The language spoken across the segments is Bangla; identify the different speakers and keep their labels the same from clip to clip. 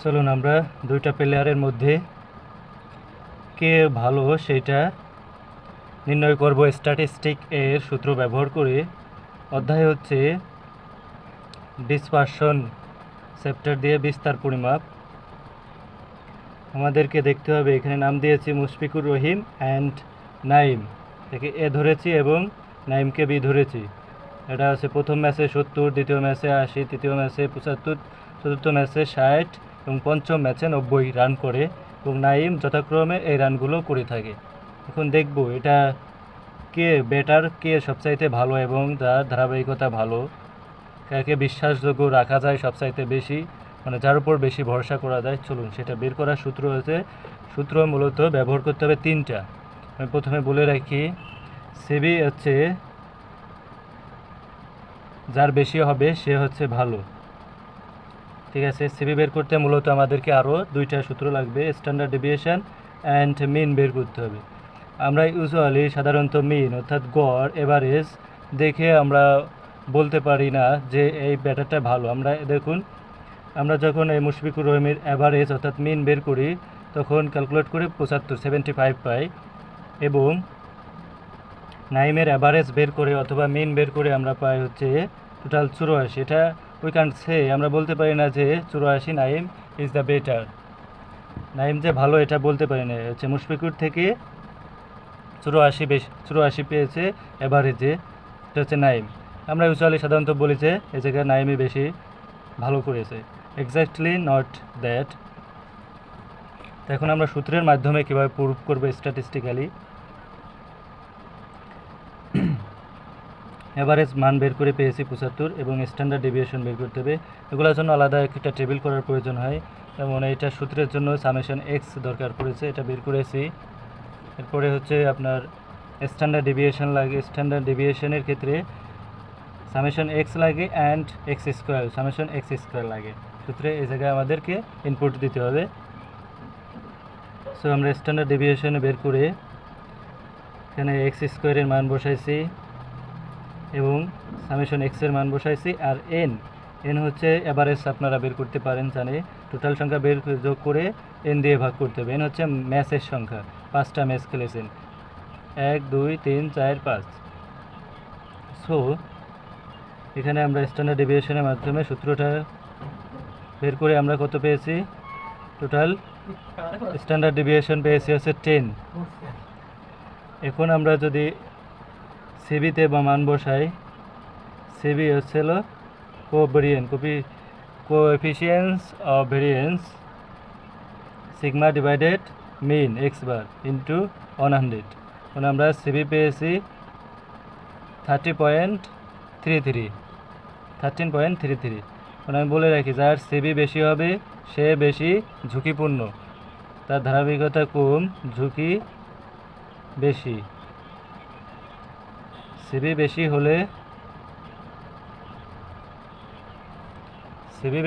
Speaker 1: চলুন আমরা দুইটা প্লেয়ারের মধ্যে কে ভালো সেটা নির্ণয় করব স্ট্যাটিস্টিক এর সূত্র ব্যবহার করে। অধ্যায় হচ্ছে ডিসপারশন চ্যাপ্টার দিয়ে বিস্তার পরিমাপ। আমাদেরকে দেখতে হবে, এখানে নাম দিয়েছি মুশফিকুর রহিম অ্যান্ড নাইম, থেকে এ ধরেছি এবং নাইমকে বি ধরেছি। এটা হচ্ছে প্রথম ম্যাচে 70, দ্বিতীয় ম্যাচে 80, তৃতীয় ম্যাচে 75, চতুর্থ ম্যাচে 60 এবং পঞ্চম ম্যাচে 90 রান করে এবং নাইম যথাক্রমে এই রানগুলো করে থাকে। এখন দেখব এটা কে বেটার, কে সবচাইতে ভালো এবং যার ধারাবাহিকতা ভালো, কাকে বিশ্বাসযোগ্য রাখা যায় সবচাইতে বেশি, মানে যার উপর বেশি ভরসা করা যায়। চলুন সেটা বের করার সূত্র হচ্ছে, সূত্র মূলত ব্যবহার করতে হবে তিনটা। আমি প্রথমে বলে রাখি, সিবি হচ্ছে যার বেশি হবে সে হচ্ছে ভালো, ঠিক আছে। সিবি বের করতে মূলত আমাদেরকে আরও দুইটা সূত্র লাগবে, স্ট্যান্ডার্ড ডেভিয়েশন অ্যান্ড মিন বের করতে হবে। আমরা ইউজুয়ালি সাধারণত মিন অর্থাৎ গড়, এভারেজ দেখে আমরা বলতে পারি না যে এই ব্যাটারটা ভালো। আমরা দেখুন, আমরা যখন এই মুশফিকুর রহিমের অ্যাভারেজ অর্থাৎ মিন বের করি তখন ক্যালকুলেট করে 75 পাই, এবং নাইমের অ্যাভারেজ বের করে অথবা মিন বের করে আমরা পাই হচ্ছে টোটাল 84। এটা উই ক্যান সে, আমরা বলতে পারি না যে 84 Naim is the better, Naim যে ভালো এটা বলতে পারি না। হচ্ছে মুশফিকুর থেকে 84 পেয়েছে অ্যাভারেজে, এটা হচ্ছে নাইম। আমরা ইউজুয়ালি সাধারণত বলি যে এই জায়গায় নাইমই বেশি ভালো করেছে, এক্স্যাক্টলি নট দ্যাট। এখন আমরা সূত্রের মাধ্যমে কীভাবে প্রুভ করবো স্ট্যাটিস্টিক্যালি। এভারেজ মান বের করে পেয়েছি 75 এবং স্ট্যান্ডার্ড ডেভিয়েশন বের করতে হবে। এগুলোর জন্য আলাদা একটা টেবিল করার প্রয়োজন হয়, এবং এটা সূত্রের জন্য সামেশন এক্স দরকার পড়েছে, এটা বের করেছি। এরপরে হচ্ছে আপনার স্ট্যান্ডার্ড ডেভিয়েশন লাগে। স্ট্যান্ডার্ড ডেভিয়েশনের ক্ষেত্রে সামেশন এক্স লাগে and x square, summation x square লাগে। সূত্রে এই জায়গায় আমাদেরকে ইনপুট দিতে হবে। সো আমরা স্ট্যান্ডার্ড ডেভিয়েশনে বের করে এখানে এক্স স্কোয়ারের মান বসাইছি এবং সামেশন এক্সের মান বসাইছি। আর এন হচ্ছে এভারেজ, আপনারা বের করতে পারেন জানে, টোটাল সংখ্যা বের যোগ করে এন দিয়ে ভাগ করতে হবে। এন হচ্ছে ম্যাচের সংখ্যা, 5টা ম্যাচ খেলেছেন, 1 2 3 4 5। সো এখানে আমরা স্ট্যান্ডার্ড ডেভিয়েশনের মাধ্যমে সূত্রটা বের করে আমরা কত পেয়েছি, টোটাল স্ট্যান্ডার্ড ডেভিয়েশন পেয়েছি হচ্ছে 10। এখন আমরা যদি সিবিতে বা মান বসাই, সিবি হচ্ছিল coefficient of variance sigma divided mean x bar into 100। মানে আমরা সিবি পেয়েছি 13.33। মানে আমি বলে রাখি, যার সিবি বেশি হবে সে বেশি ঝুঁকিপূর্ণ, তার ধারাবাহিকতা কম, ঝুঁকি বেশি। সিবি বেশি হলে ঝুঁকি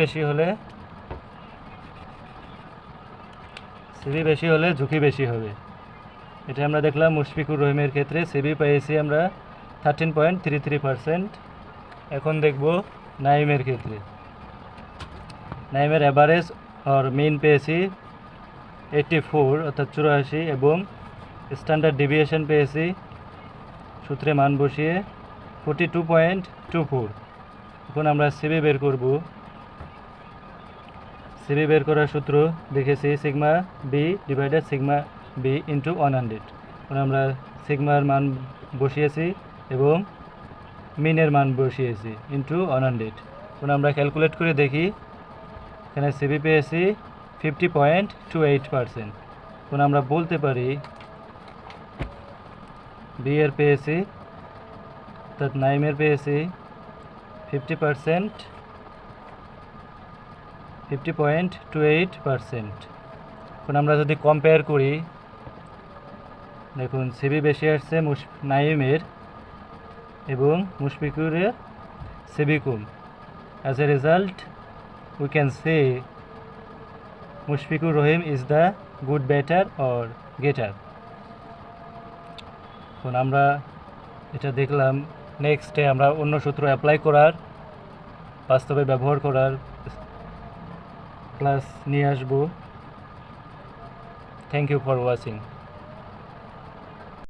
Speaker 1: বেশি হবে। এটা আমরা দেখলাম মুশফিকুর রহিমের ক্ষেত্রে সিবি পেয়েছি আমরা 13.33%। এখন দেখব নাইমের ক্ষেত্রে। নাইমের অ্যাভারেজ আর মিন পেয়েছি 84 অর্থাৎ 84 এবং স্ট্যান্ডার্ড ডেভিয়েশন পেয়েছি সূত্রে মান বসিয়ে 42.24। এখন আমরা সিবি বের করব। সিবি বের করার সূত্র দেখেছি sigma B divided sigma B into 100। এখন আমরা সিগমার মান বসিয়েছি এবং মিনের মান বসিয়েছি ইন্টু 100। এখন আমরা ক্যালকুলেট করে দেখি, এখানে সিবি পেয়েছি 50.28%। এখন আমরা বলতে পারি বি এর পেয়েছি অর্থাৎ নাইমের পেয়েছি 50.28%। এখন আমরা যদি কম্পেয়ার করি, দেখুন সিবি বেশি আসছে নাইমের এবং মুশফিকুরের সিবি কম। As a result we can say Mushfiqur Rahim is the good batter or getter. এখন আমরা এটা দেখলাম, নেক্সটে আমরা অন্য সূত্র অ্যাপ্লাই করার, বাস্তবে ব্যবহার করার ক্লাস নিয়ে আসবো। Thank you for watching.